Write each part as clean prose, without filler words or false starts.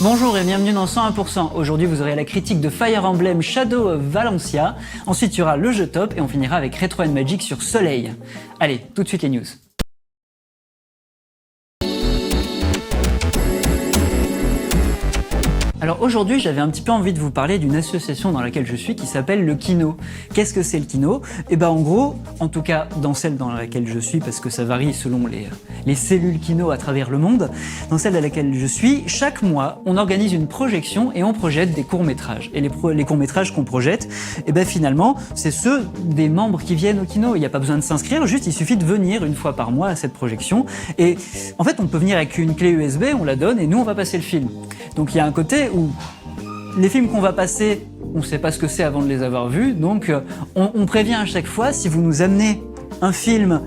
Bonjour et bienvenue dans 101%. Aujourd'hui, vous aurez la critique de Fire Emblem Shadow of Valencia. Ensuite, il y aura le jeu top et on finira avec Retro Magic sur Soleil. Allez, tout de suite les news. Alors aujourd'hui, j'avais un petit peu envie de vous parler d'une association dans laquelle je suis qui s'appelle le Kino. Qu'est-ce que c'est le Kino ? Eh ben en gros, en tout cas dans celle dans laquelle je suis, parce que ça varie selon les cellules Kino à travers le monde, dans celle à laquelle je suis, chaque mois, on organise une projection et on projette des courts-métrages. Et les courts-métrages qu'on projette, eh ben finalement, c'est ceux des membres qui viennent au Kino. Il n'y a pas besoin de s'inscrire, juste il suffit de venir une fois par mois à cette projection. Et en fait, on peut venir avec une clé USB, on la donne et nous on va passer le film. Donc il y a un côté où les films qu'on va passer, on ne sait pas ce que c'est avant de les avoir vus, donc on prévient à chaque fois, si vous nous amenez un film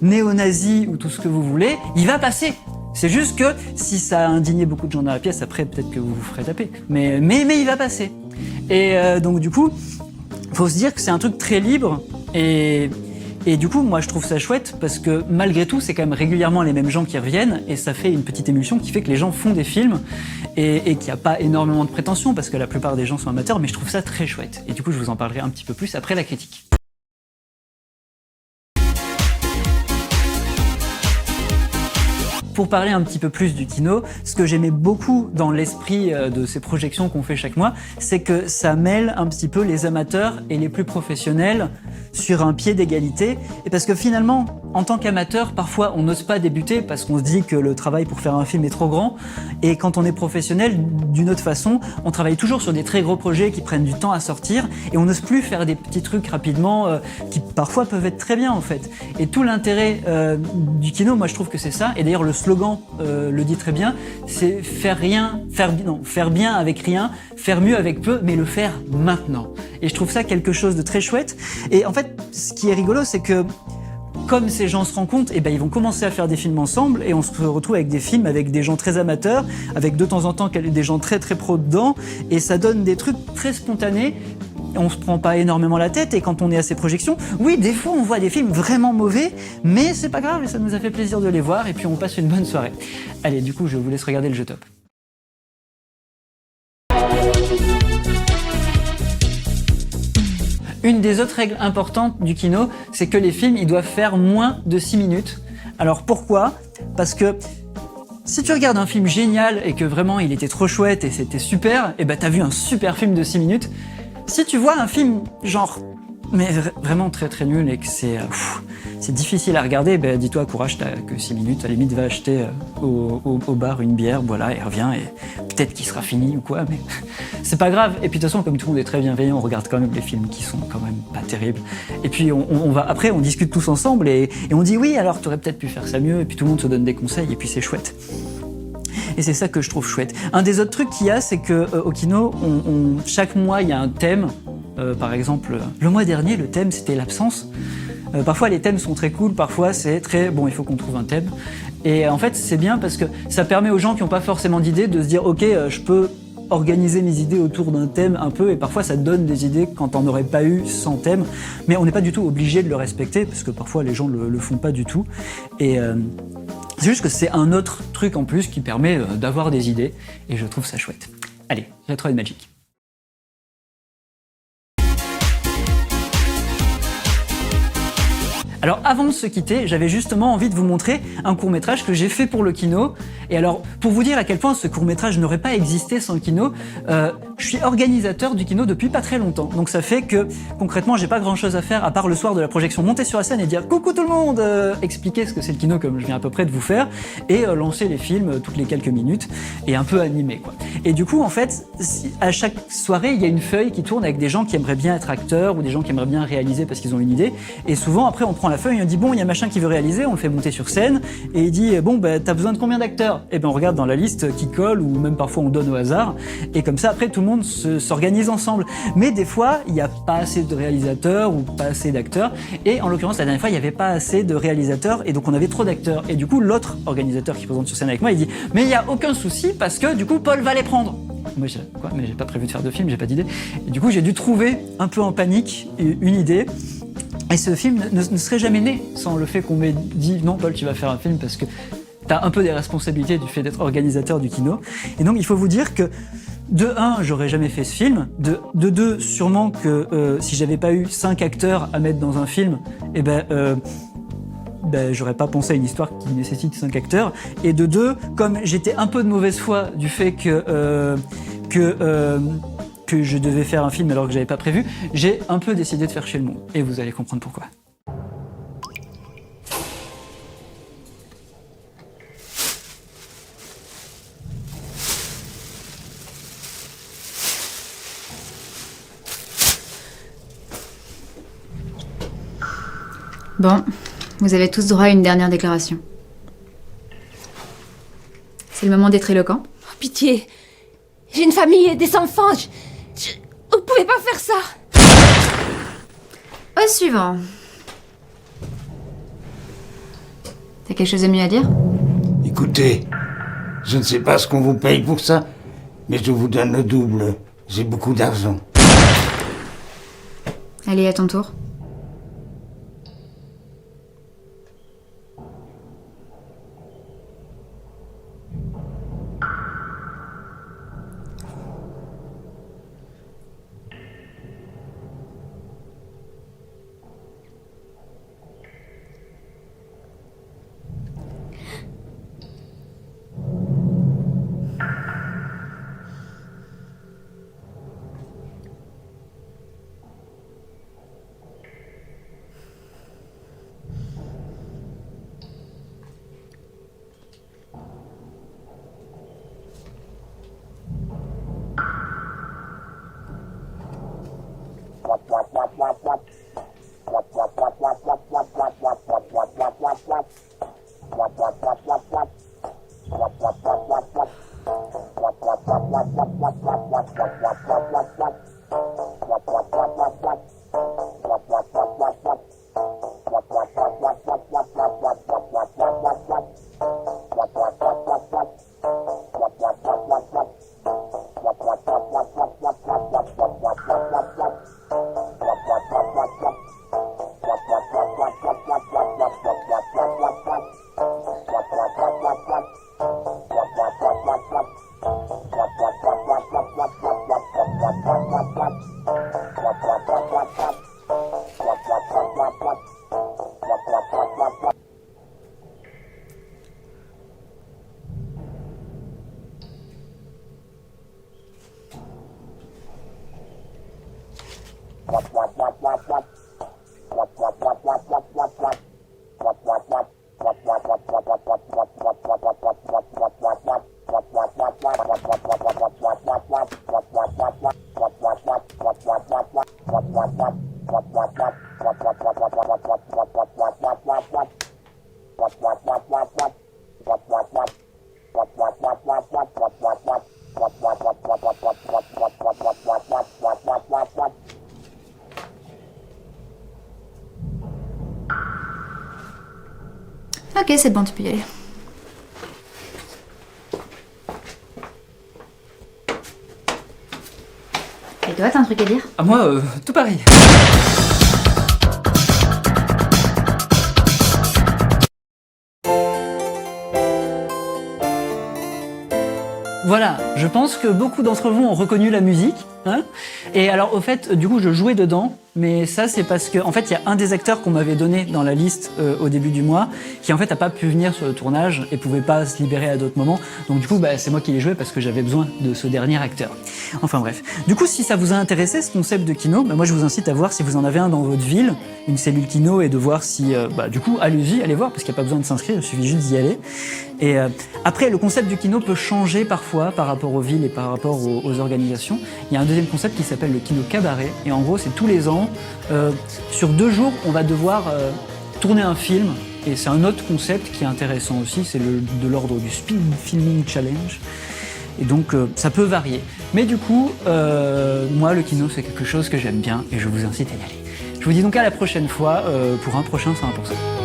néo-nazi ou tout ce que vous voulez, il va passer. C'est juste que si ça a indigné beaucoup de gens dans la pièce, après peut-être que vous vous ferez taper. Mais il va passer. Et donc du coup, faut se dire que c'est un truc très libre et du coup, moi, je trouve ça chouette parce que malgré tout, c'est quand même régulièrement les mêmes gens qui reviennent et ça fait une petite émulsion qui fait que les gens font des films et qu'il n'y a pas énormément de prétention parce que la plupart des gens sont amateurs, mais je trouve ça très chouette. Et du coup, je vous en parlerai un petit peu plus après la critique. Pour parler un petit peu plus du Kino, ce que j'aimais beaucoup dans l'esprit de ces projections qu'on fait chaque mois, c'est que ça mêle un petit peu les amateurs et les plus professionnels sur un pied d'égalité. Et parce que finalement, en tant qu'amateur, parfois on n'ose pas débuter parce qu'on se dit que le travail pour faire un film est trop grand. Et quand on est professionnel, d'une autre façon, on travaille toujours sur des très gros projets qui prennent du temps à sortir et on n'ose plus faire des petits trucs rapidement qui parfois peuvent être très bien en fait. Et tout l'intérêt du Kino, moi je trouve que c'est ça. Et d'ailleurs le slogan le dit très bien, c'est faire bien avec rien, faire mieux avec peu, mais le faire maintenant. Et je trouve ça quelque chose de très chouette. Et en fait, ce qui est rigolo, c'est que comme ces gens se rencontrent, eh ben ils vont commencer à faire des films ensemble et on se retrouve avec des films avec des gens très amateurs, avec de temps en temps des gens très très pros dedans, et ça donne des trucs très spontanés. On se prend pas énormément la tête et quand on est à ces projections, oui, des fois on voit des films vraiment mauvais, mais c'est pas grave, ça nous a fait plaisir de les voir et puis on passe une bonne soirée. Allez, du coup, je vous laisse regarder le jeu top. Une des autres règles importantes du Kino, c'est que les films, ils doivent faire moins de 6 minutes. Alors pourquoi ? Parce que si tu regardes un film génial et que vraiment il était trop chouette et c'était super, et ben t'as vu un super film de 6 minutes. Si tu vois un film genre mais vraiment très très nul et que c'est difficile à regarder, ben dis-toi courage, t'as que 6 minutes, à la limite va acheter au bar une bière, voilà, et reviens et peut-être qu'il sera fini ou quoi, mais c'est pas grave. Et puis de toute façon, comme tout le monde est très bienveillant, on regarde quand même les films qui sont quand même pas terribles. Et puis après on discute tous ensemble et on dit oui, alors t'aurais peut-être pu faire ça mieux, et puis tout le monde se donne des conseils et puis c'est chouette. Et c'est ça que je trouve chouette. Un des autres trucs qu'il y a, c'est que au Kino, chaque mois il y a un thème. Par exemple, le mois dernier, le thème c'était l'absence. Parfois les thèmes sont très cool, parfois c'est très bon, il faut qu'on trouve un thème. Et en fait c'est bien parce que ça permet aux gens qui n'ont pas forcément d'idées de se dire ok, je peux organiser mes idées autour d'un thème un peu, et parfois ça donne des idées quand on n'aurait pas eu sans thème, mais on n'est pas du tout obligé de le respecter parce que parfois les gens le font pas du tout. Et c'est juste que c'est un autre truc en plus qui permet d'avoir des idées et je trouve ça chouette. Allez, Retro Magic. Alors avant de se quitter, j'avais justement envie de vous montrer un court-métrage que j'ai fait pour le Kino. Et alors, pour vous dire à quel point ce court-métrage n'aurait pas existé sans le Kino, je suis organisateur du Kino depuis pas très longtemps. Donc ça fait que, concrètement, j'ai pas grand-chose à faire à part le soir de la projection, monter sur la scène et dire « Coucou tout le monde !» expliquer ce que c'est le Kino comme je viens à peu près de vous faire, et lancer les films toutes les quelques minutes, et un peu animer, quoi. Et du coup, en fait, à chaque soirée, il y a une feuille qui tourne avec des gens qui aimeraient bien être acteurs, ou des gens qui aimeraient bien réaliser parce qu'ils ont une idée, et souvent, après, on prend prend la feuille, on dit bon, il y a machin qui veut réaliser, on le fait monter sur scène, et il dit bon, bah, t'as besoin de combien d'acteurs? Et ben on regarde dans la liste qui colle, ou même parfois on donne au hasard, et comme ça après tout le monde s'organise ensemble. Mais des fois, il n'y a pas assez de réalisateurs ou pas assez d'acteurs, et en l'occurrence la dernière fois, il n'y avait pas assez de réalisateurs, et donc on avait trop d'acteurs. Et du coup, l'autre organisateur qui présente sur scène avec moi, il dit mais il n'y a aucun souci parce que du coup Paul va les prendre. Moi, quoi, mais j'ai pas prévu de faire de film, j'ai pas d'idée. Et du coup, j'ai dû trouver un peu en panique une idée. Et ce film ne serait jamais né sans le fait qu'on m'ait dit non, Paul, tu vas faire un film parce que t'as un peu des responsabilités du fait d'être organisateur du kino. Et donc, il faut vous dire que de 1, j'aurais jamais fait ce film. De 2, sûrement que si j'avais pas eu 5 acteurs à mettre dans un film, eh ben j'aurais pas pensé à une histoire qui nécessite 5 acteurs. Et de 2, comme j'étais un peu de mauvaise foi du fait que je devais faire un film alors que j'avais pas prévu, j'ai un peu décidé de faire Chez le Monde. Et vous allez comprendre pourquoi. Bon, vous avez tous droit à une dernière déclaration. C'est le moment d'être éloquent. Oh, pitié. J'ai une famille et des enfants. Vous pouvez pas faire ça. Au suivant. T'as quelque chose de mieux à dire? Écoutez, je ne sais pas ce qu'on vous paye pour ça, mais je vous donne le double. J'ai beaucoup d'argent. Allez, à ton tour. Ok, c'est bon, tu peux y aller. Et toi, t'as un truc à dire? Ah moi, tout pareil. Voilà, je pense que beaucoup d'entre vous ont reconnu la musique, hein. Et alors au fait, du coup, je jouais dedans, mais ça c'est parce que en fait, il y a un des acteurs qu'on m'avait donné dans la liste au début du mois, qui en fait a pas pu venir sur le tournage et pouvait pas se libérer à d'autres moments. Donc du coup, c'est moi qui l'ai joué parce que j'avais besoin de ce dernier acteur. Enfin bref. Du coup, si ça vous a intéressé ce concept de kino, moi je vous incite à voir si vous en avez un dans votre ville, une cellule kino, et de voir si, du coup, allez-y, allez voir, parce qu'il n'y a pas besoin de s'inscrire, il suffit juste d'y aller. Et après, le concept du kino peut changer parfois par rapport aux villes et par rapport aux organisations. Il y a un deuxième concept qui s'appelle le kino cabaret, et en gros, c'est tous les ans, sur 2 jours, on va devoir tourner un film, et c'est un autre concept qui est intéressant aussi, c'est de l'ordre du Speed Filming Challenge. Et donc ça peut varier. Mais du coup, moi le kino c'est quelque chose que j'aime bien et je vous incite à y aller. Je vous dis donc à la prochaine fois pour un prochain 100%.